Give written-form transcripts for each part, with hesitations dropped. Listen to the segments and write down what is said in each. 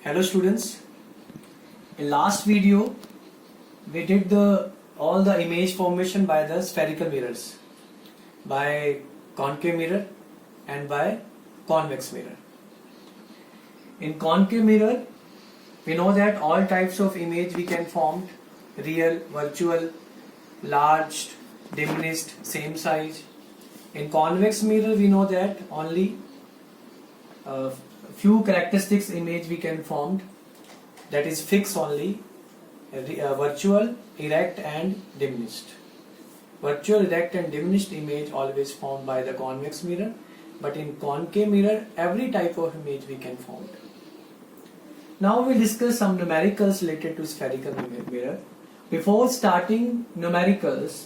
Hello students. In last video we did all the image formation by the spherical mirrors, by concave mirror and by convex mirror. In concave mirror we know that all types of image we can form: real, virtual, large, diminished, same size. In convex mirror we know that only few characteristics image we can form, that is fixed only: virtual, erect and diminished. Virtual, erect and diminished image always formed by the convex mirror, but in concave mirror every type of image we can form. Now we will discuss some numericals related to spherical mirror. Before starting numericals,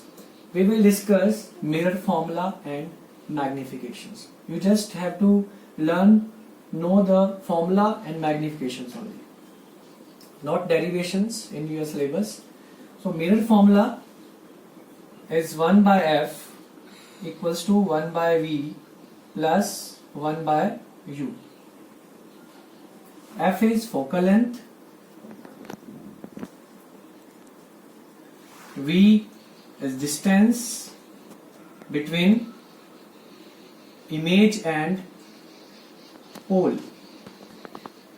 we will discuss mirror formula and magnifications. You just have to know the formula and magnifications only, not derivations in your syllabus. So mirror formula is 1 by f equals to 1 by v plus 1 by u. F is focal length, v is distance between image and pole.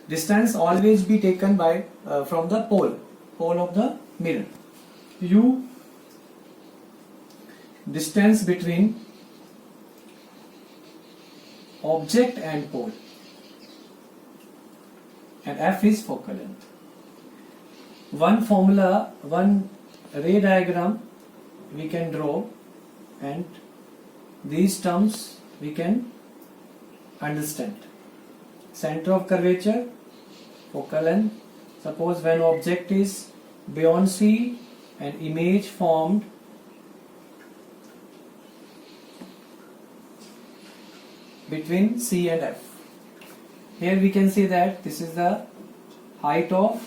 Distance always be taken by from the pole of the mirror. U, distance between object and pole, and F is focal length. One formula, one ray diagram we can draw, and these terms we can understand. Center of curvature, focal length. Suppose when object is beyond C and image formed between C and F. Here we can see that this is the height of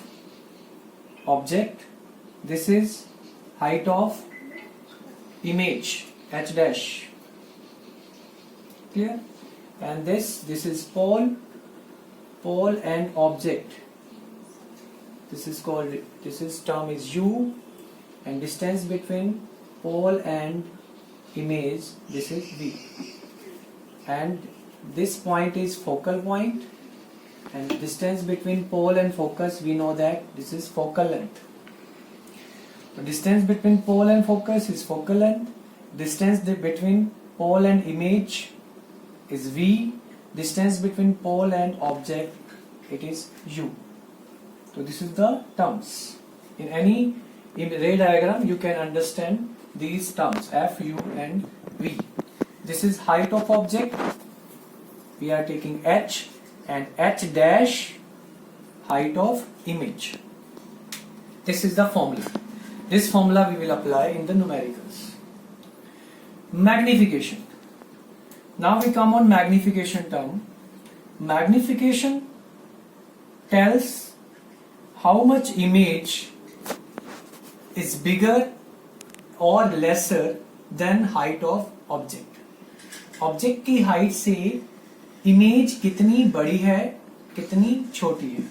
object, this is height of image, H dash. Clear? And this is pole and object. This term is U, and distance between pole and image, this is V. And this point is focal point, and distance between pole and focus, we know that this is focal length. So distance between pole and focus is focal length. Distance between pole and image is V. Distance between pole and object, it is U. So this is the terms. In any ray diagram you can understand these terms, F, U and V. This is height of object, we are taking H, and H dash height of image. This is the formula. This formula we will apply in the numericals. Magnification. Now we come on magnification term. Magnification tells how much image is bigger or lesser than height of object. Object की height से image कितनी बड़ी है, कितनी छोटी है,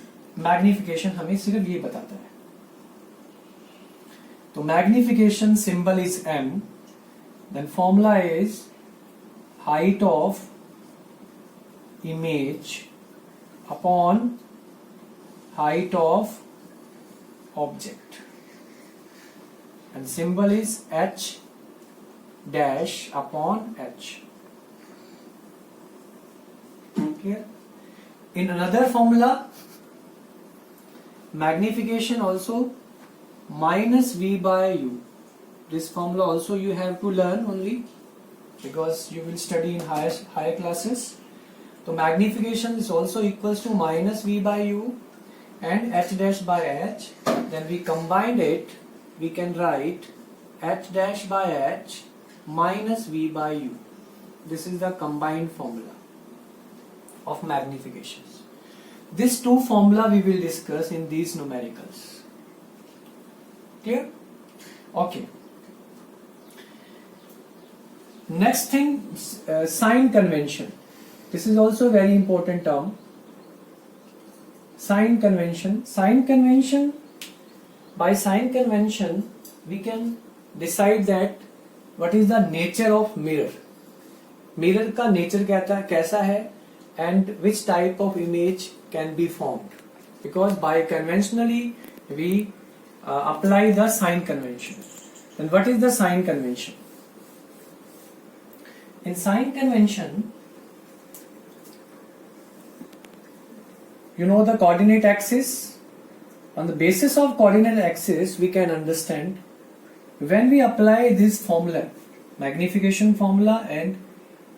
magnification हमें सिर्फ ये बताता है. तो magnification symbol is m, then formula is height of image upon height of object, and symbol is h dash upon h. Clear? In another formula, magnification also minus v by u. This formula also you have to learn only, because you will study in higher classes. So magnification is also equals to minus v by u and h dash by h. Then we combined it, we can write h dash by h minus v by u. This is the combined formula of magnifications. These two formula we will discuss in these numericals. Clear? Okay. Next thing, sign convention. This is also a very important term. sign convention. By sign convention we can decide that what is the nature of mirror. Mirror का nature कैसा है and which type of image can be formed, because by conventionally we apply the sign convention. And what is the sign convention? In sign convention, you know the coordinate axis. On the basis of coordinate axis we can understand when we apply this formula, magnification formula and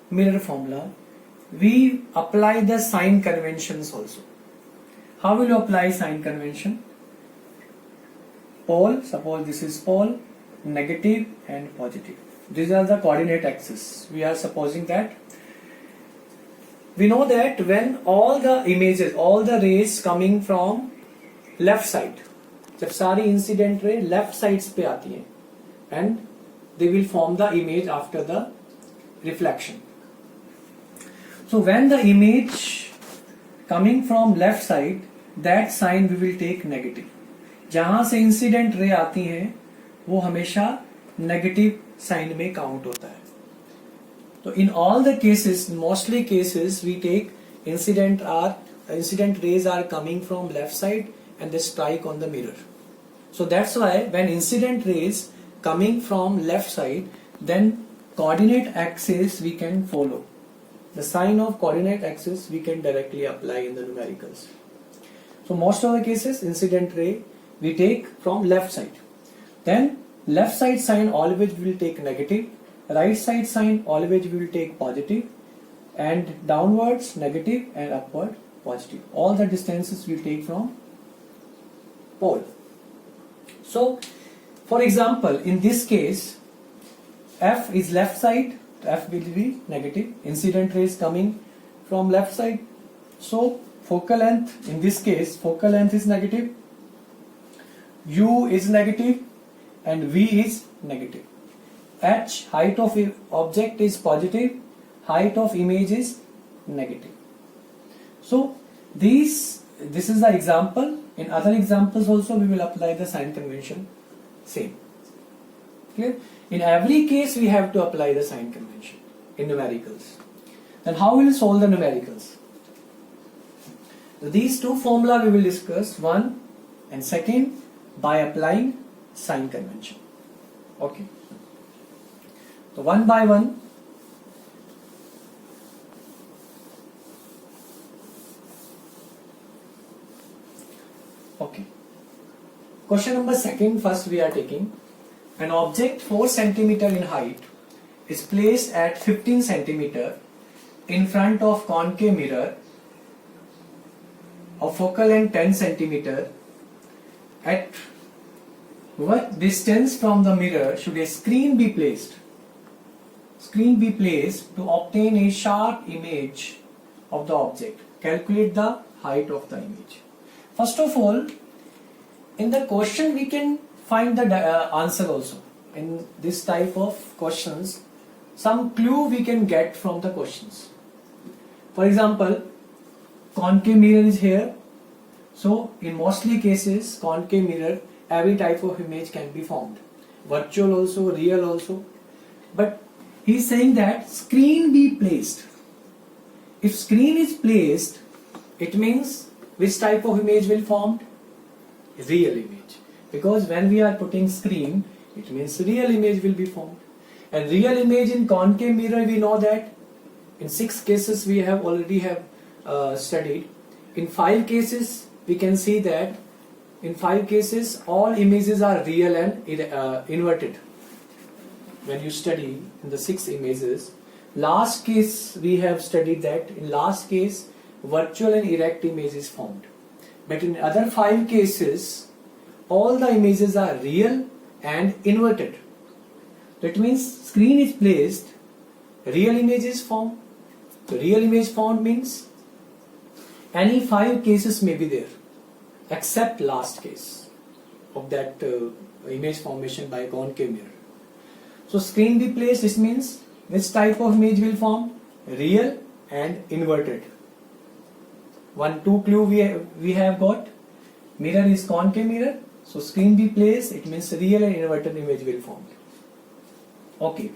mirror formula, we apply the sign conventions also. How will you apply sign convention? Pole, suppose this is pole, negative and positive. These are the coordinate axes. We are supposing that. We know that when all the images, all the rays coming from left side, जब सारी incident ray left sides पे आती हैं and they will form the image after the reflection. So when the image coming from left side, that sign we will take negative. जहाँ से incident ray आती हैं वो हमेशा नेगेटिव साइन में काउंट होता है. तो in all the cases, mostly cases we take incident rays are coming from left side and they strike on the mirror. So that's why when incident rays coming from left side, then coordinate axis we can follow. The sign of coordinate axis we can directly apply in the numericals. So most of the cases incident ray we take from left side. Then left side sign always we will take negative, right side sign always we will take positive, and downwards negative and upward positive. All the distances we take from pole. So for example, in this case F is left side, F will be negative, incident ray is coming from left side. So focal length, in this case focal length is negative, U is negative and V is negative. H, height of object is positive, height of image is negative. So this is the example. In other examples also we will apply the sign convention same. Clear? In every case we have to apply the sign convention in numericals. Then how we will solve the numericals? So these two formula we will discuss, one and second, by applying sign convention. Okay. So one by one. Okay. Question number second, first we are taking an object 4 cm in height is placed at 15 cm in front of concave mirror of focal length 10 cm. At what distance from the mirror should a screen be placed? Screen be placed to obtain a sharp image of the object. Calculate the height of the image. First of all, in the question we can find the answer also. In this type of questions, some clue we can get from the questions. For example, concave mirror is here. So in mostly cases, concave mirror, every type of image can be formed. Virtual also, real also. But he is saying that screen be placed. If screen is placed, it means which type of image will formed? Real image. Because when we are putting screen, it means real image will be formed. And real image in concave mirror, we know that in 6 cases we have already studied. In 5 cases, we can see that in 5 cases all images are real and inverted. When you study in the 6 images, last case we have studied that in last case virtual and erect image is formed. But in other 5 cases, all the images are real and inverted. That means screen is placed, real image is formed. The real image formed means any 5 cases may be there, except last case of that image formation by concave mirror. So screen be placed, this means which type of image will form? Real and inverted. Two clue we have got. Mirror is concave mirror, so screen be placed, it means real and inverted image will form. Okay.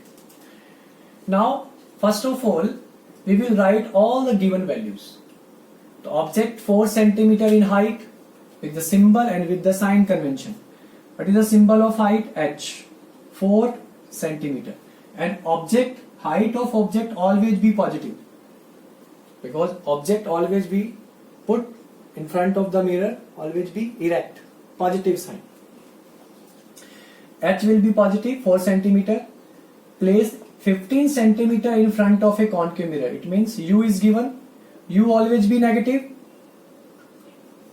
Now, first of all, we will write all the given values. The object 4 cm in height with the symbol and with the sign convention. What is the symbol of height? H. 4 cm. And object, height of object always be positive, because object always be put in front of the mirror, always be erect, positive sign. H will be positive, 4 cm. Place 15 cm in front of a concave mirror. It means U is given. U always be negative,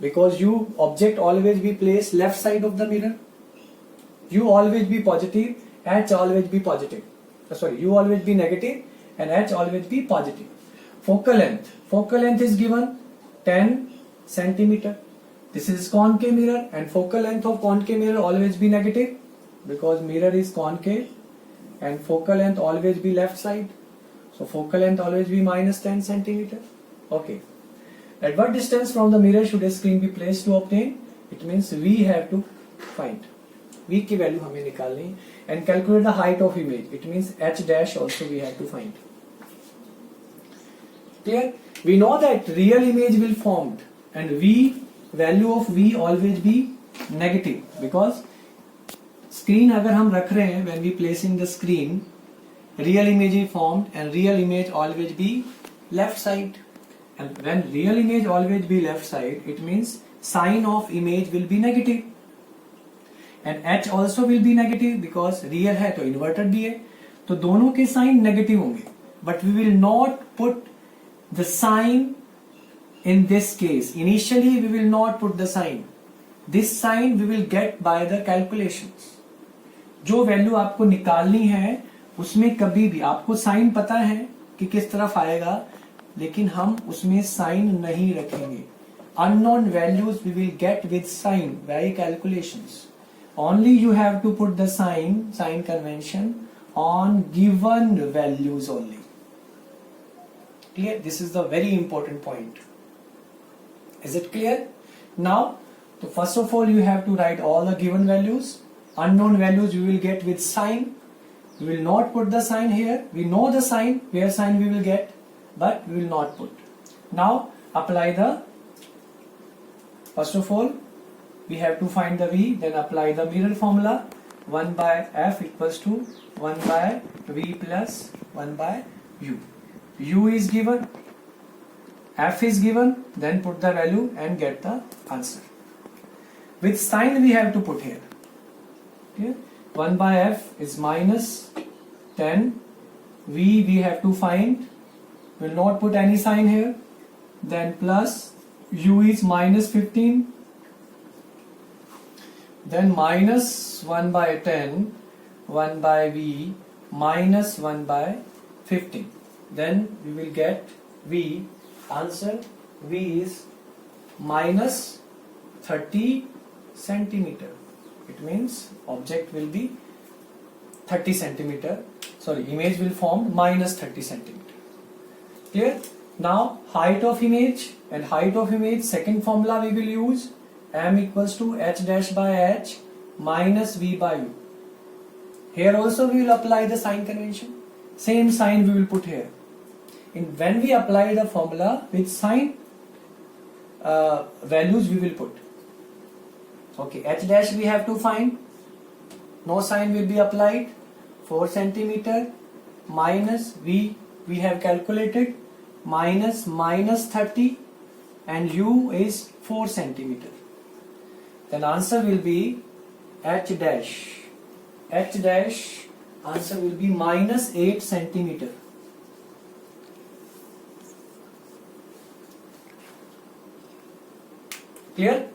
because U object always be placed left side of the mirror. U always be positive, H always be positive. U always be negative and H always be positive. Focal length is given 10 cm. This is concave mirror, and focal length of concave mirror always be negative, because mirror is concave and focal length always be left side. So focal length always be minus 10 cm. Okay. At what distance from the mirror should a screen be placed to obtain? It means we have to find. V की value हमें निकालनी, and calculate the height of image. It means H dash also we have to find. Clear? We know that real image will formed, and V, value of V always be negative, because screen अगर हम रख रहे हैं, when we placing the screen, real image is formed and real image always be left side. And when real image always be left side, it means sign of image will be negative. And H also will be negative, because real है तो inverted भी है, तो दोनों के sign negative होंगे. But we will not put the sign in this case. Initially we will not put the sign. This sign we will get by the calculations. जो value आपको निकालनी है उसमें कभी भी आपको साइन पता है कि किस तरफ आएगा, लेकिन हम उसमें साइन नहीं रखेंगे. Unknown values we will get with sign by calculations. Only you have to put the sign convention on given values only. Clear? This is the very important point. Is it clear? Now, so first of all, you have to write all the given values. Unknown values you will get with sign. We will not put the sign here. We know the sign, where sign we will get, but we will not put. Now, apply the, first of all, we have to find the V, then apply the mirror formula. 1 by F equals to 1 by V plus 1 by U. U is given, F is given, then put the value and get the answer. With sign we have to put here. Okay? 1 by F is minus 10. V we have to find. We will not put any sign here. Then plus U is minus 15. Then minus 1 by 10, 1 by V minus 1 by 15. Then we will get V, answer V is minus 30 centimeter. It means object will be 30 centimeter, sorry, image will form minus 30 centimeter. Clear? Now height of image, and height of image, second formula we will use, M equals to H dash by H minus V by U. Here also we will apply the sign convention. Same sign we will put here. When we apply the formula with sign values we will put. Okay, H dash we have to find. No sign will be applied. 4 centimeter minus V we have calculated minus 30, and U is 4 centimeter. Then answer will be H dash. H dash answer will be minus 8 centimeter. Clear?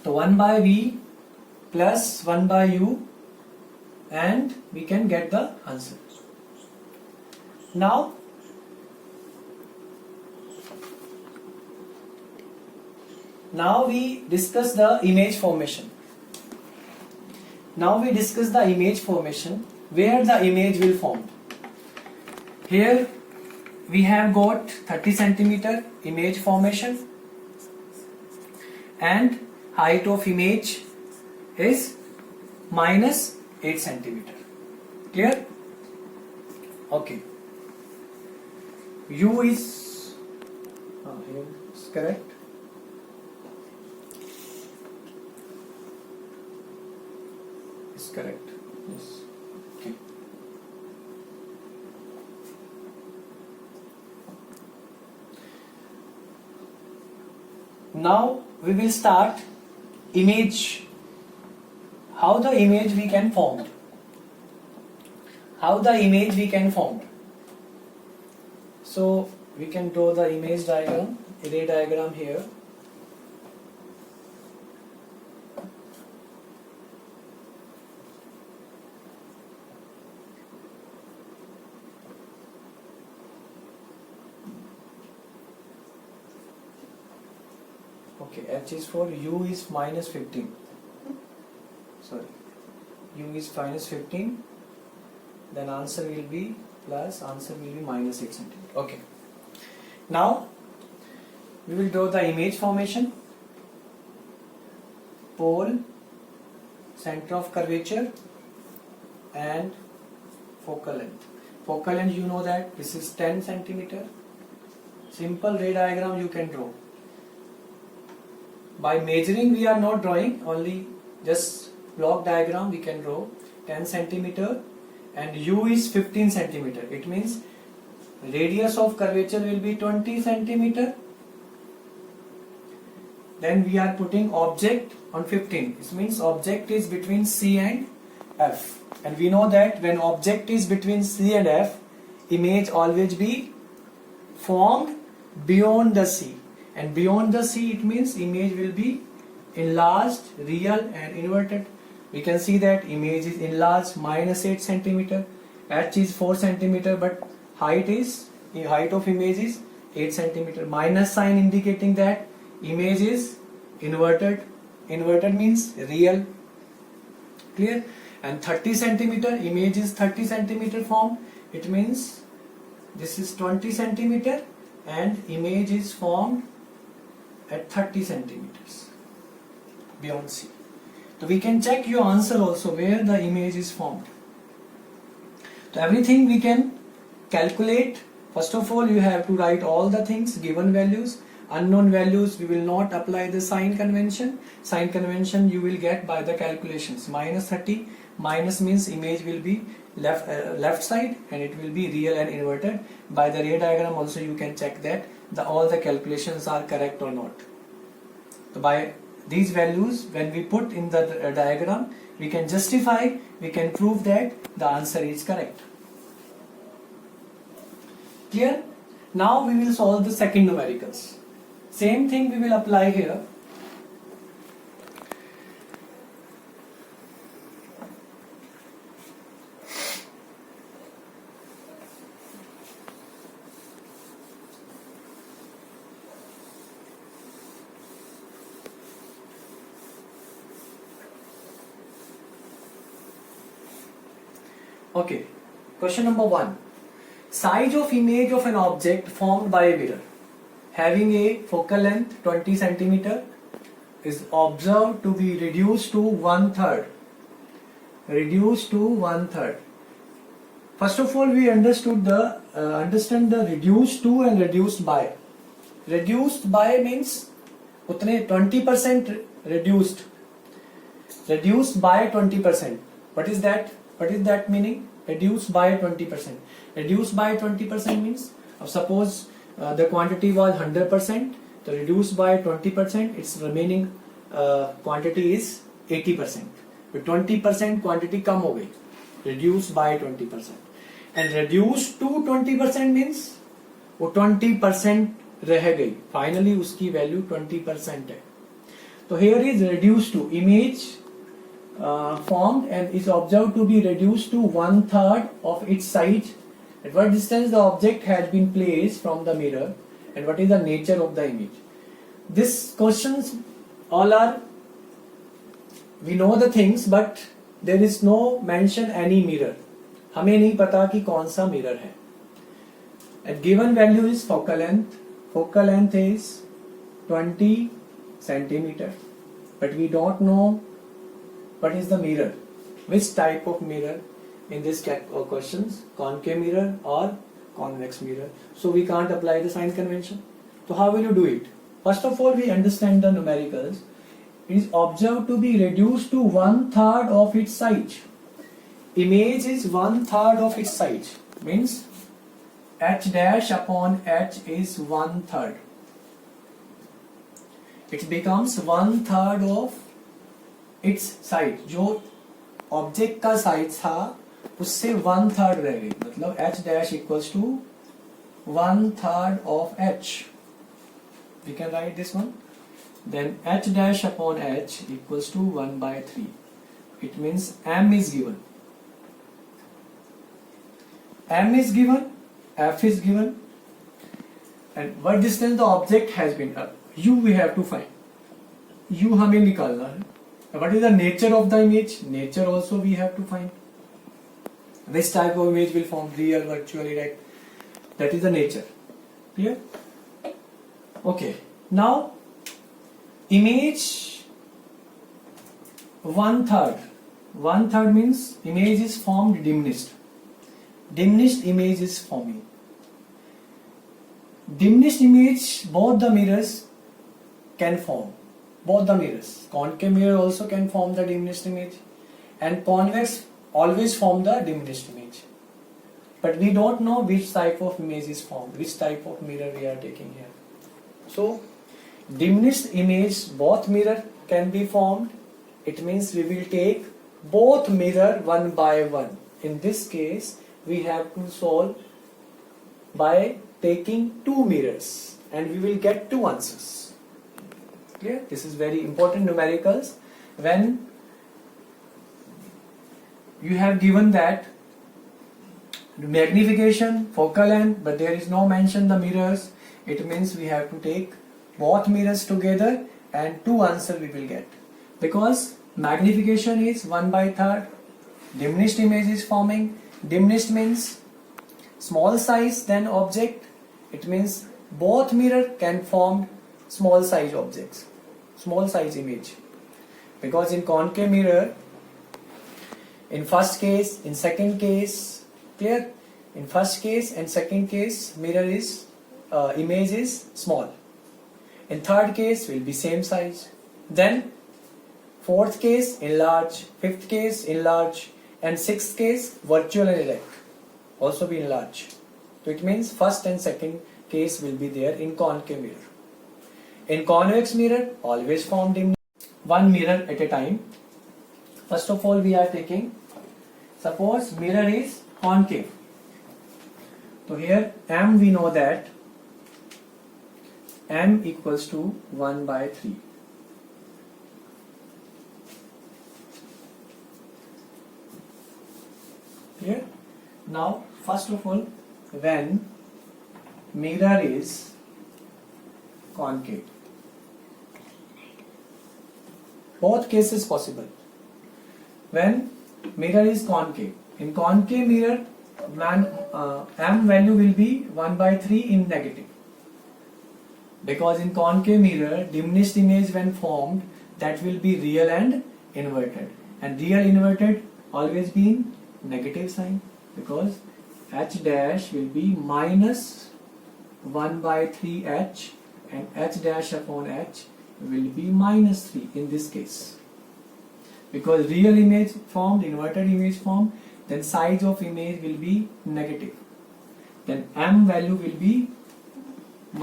So 1 by V plus 1 by U, and we can get the answer. Now we discuss the image formation. where the image will form. Here we have got 30 centimeter image formation and height of image is minus 8 centimeter. Clear? Okay. U is here is correct. Is correct. Yes. Okay. Now we will start image. How the image we can form. How the image we can form. So we can draw the image diagram, array diagram here. Okay, H is for U is minus 15. Sorry, U is minus 15. Then answer will be plus, answer will be minus 8 centimeter. Okay. Now we will draw the image formation. Pole, center of curvature and focal length. Focal length, you know that this is 10 centimeter. Simple ray diagram you can draw. By measuring we are not drawing, only just block diagram we can draw. 10 centimeter and U is 15 centimeter. It means radius of curvature will be 20 centimeter. Then we are putting object on 15. This means object is between C and F. And we know that when object is between C and F, image always be formed beyond the C. And beyond the C, it means image will be enlarged, real and inverted. We can see that image is enlarged minus 8 centimeter, H is 4 centimeter, but height of image is 8 centimeter. Minus sign indicating that image is inverted. Inverted means real. Clear? And 30 centimeter, image is 30 centimeter formed. It means this is 20 centimeter and image is formed at 30 centimeters beyond C. So we can check your answer also where the image is formed. So everything we can calculate. First of all, you have to write all the things, given values, unknown values. We will not apply the sign convention. Sign convention you will get by the calculations. Minus 30, minus means image will be left side and it will be real and inverted. By the ray diagram also you can check that all the calculations are correct or not. So by these values, when we put in the diagram, we can justify, we can prove that the answer is correct. Clear? Now we will solve the second numericals. Same thing we will apply here. Okay, question number 1. Size of image of an object formed by a mirror having a focal length 20 centimeter is observed to be reduced to 1/3. Reduced to 1/3. First of all, we understand the reduced to and reduced by. Reduced by means utne 20% reduced. Reduced by 20%. What is that? What is that meaning? Reduced by 20%. Reduced by 20% means suppose the quantity was 100%, so reduced by 20%, its remaining quantity is 80%. But 20% quantity come away. Reduced by 20%. And reduced to 20% means वो 20% रह गई. Finally उसकी value 20% है. So here is reduced to image formed and is observed to be reduced to 1/3 of its size. At what distance the object has been placed from the mirror and what is the nature of the image. These questions all are, we know the things, but there is no mention any mirror. हमें नहीं पता कि कौन सा mirror है. A given value is focal length. Focal length is 20 centimeter, but we don't know what is the mirror, which type of mirror in this questions, concave mirror or convex mirror. So we can't apply the sign convention. So how will you do it? First of all, we understand the numericals. It is observed to be reduced to 1/3 of its size. Image is 1/3 of its size. Means h dash upon h is 1/3. It becomes 1/3 of its size. जो object का size था उससे 1/3 रह गई. मतलब h dash equals to 1/3 of h. We can write this one. Then h dash upon h equals to 1/3. It means m is given. M is given, f is given, and what distance the object has been. U we have to find. U हमें निकालना है. What is the nature of the image? Nature also we have to find. This type of image will form real, virtual, erect. That is the nature. Clear? Okay. Now, image 1/3. 1/3 means image is formed diminished. Diminished image is forming. Diminished image, both the mirrors can form. Both the mirrors. Concave mirror also can form the diminished image, and convex always form the diminished image. But we don't know which type of image is formed, which type of mirror we are taking here. So, diminished image, both mirror can be formed. It means we will take both mirror one by one. In this case, we have to solve by taking two mirrors, and we will get two answers. Clear? This is very important numericals. When you have given that magnification, focal length, but there is no mention the mirrors, it means we have to take both mirrors together and two answers we will get. Because magnification is 1/3, diminished image is forming. Diminished means small size than object. It means both mirror can form small size objects, small size image. Because in concave mirror, in first case, in second case, clear? In first case and second case, mirror is image is small. In third case will be same size. Then fourth case enlarge, fifth case enlarge, and sixth case virtual and erect also be enlarged. So it means first and second case will be there in concave mirror. In convex mirror, always form one mirror at a time. First of all, we are taking, suppose mirror is concave. So here m, we know that m equals to 1/3. Clear? Now, first of all, when mirror is concave, both cases possible. When mirror is concave, in concave mirror, m value will be 1/3 in negative. Because in concave mirror, diminished image when formed, that will be real and inverted. And real inverted always be in negative sign, because h dash will be minus 1/3 h, and h dash upon h will be -3 in this case. Because real image formed, inverted image formed, then size of image will be negative. Then m value will be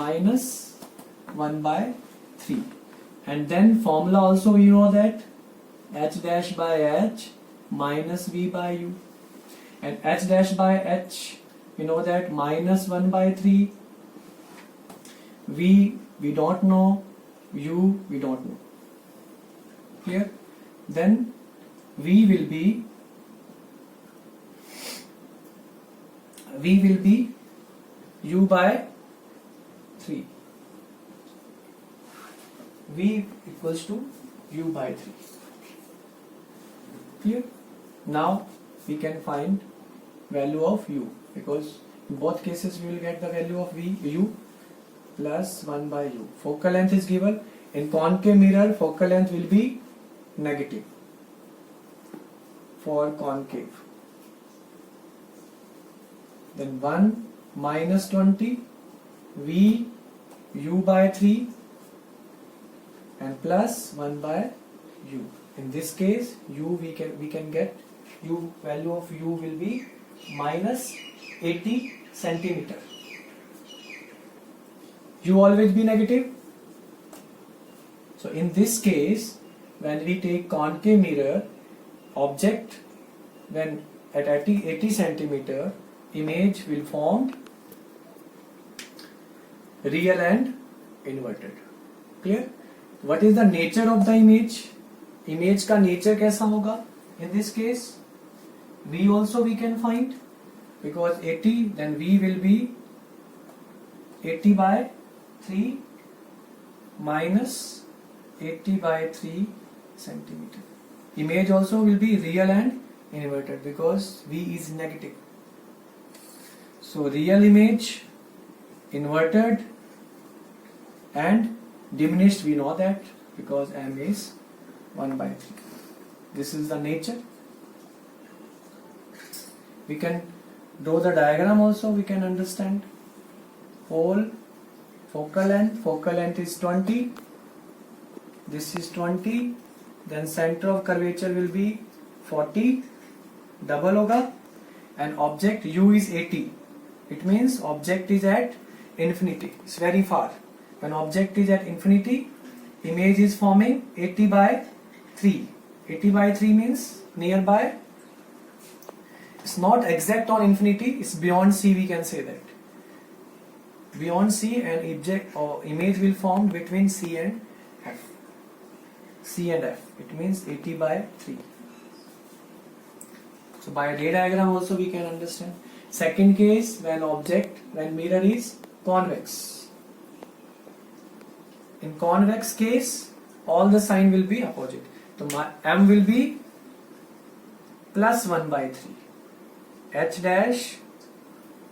minus 1/3. And then formula also you know that h dash by h minus v by u. And h dash by h, you know that minus 1/3. We don't know, u we don't know. Clear? Then v will be u by 3. V equals to u by 3. Clear? Now we can find value of u, because in both cases we will get the value of u plus 1 by u. Focal length is given. In concave mirror, focal length will be negative for concave. Then 1 minus 20 v u by 3 and plus 1 by u. In this case, we can get value of u will be minus 80 centimeter. U always be negative. So in this case, when we take concave mirror, object when at 80 centimeter, image will form real and inverted. Clear? What is the nature of the image? Image का nature कैसा होगा? In this case, V also we can find, because 80, then V will be 80 by 3 minus 80 by 3 centimeter. Image also will be real and inverted because V is negative. So real image, inverted and diminished, we know that because M is 1 by 3. This is the nature. We can draw the diagram also, we can understand. Pole, focal length is 20, this is 20, then center of curvature will be 40, double hoga, and object u is 80. It means object is at infinity, it's very far. When object is at infinity, image is forming 80 by 3. 80 by 3 means nearby. It's not exact on infinity, it's beyond C, we can say that. Beyond C, an object or image will form between C and F. C and F. It means 80 by 3. So by ray diagram also we can understand. Second case, when mirror is convex. In convex case, all the sign will be opposite. So M will be plus 1 by 3. H dash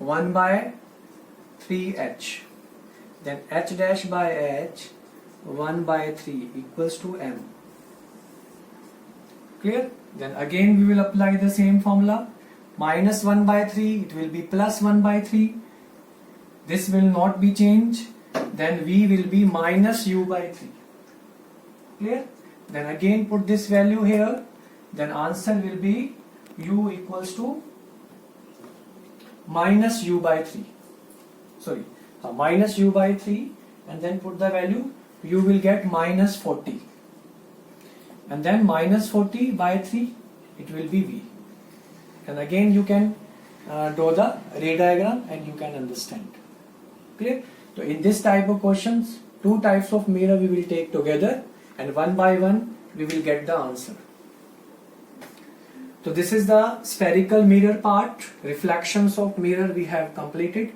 1 by 3H. Then H dash by H 1 by 3 equals to M. Clear? Then again we will apply the same formula. Minus 1 by 3, it will be plus 1 by 3. This will not be changed. Then V will be minus U by 3. Clear? Then again put this value here. Then answer will be U equals to minus U by 3. Sorry, minus U by 3, and then put the value. You will get minus 40. And then minus 40 by 3, it will be V. And again you can draw the ray diagram and you can understand. Clear? So in this type of questions, two types of mirror we will take together, and one by one we will get the answer. So this is the spherical mirror part. Reflections of mirror we have completed.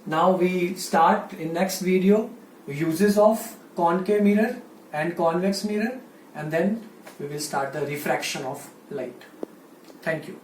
Now we start in next video uses of concave mirror and convex mirror, and then we will start the refraction of light. Thank you.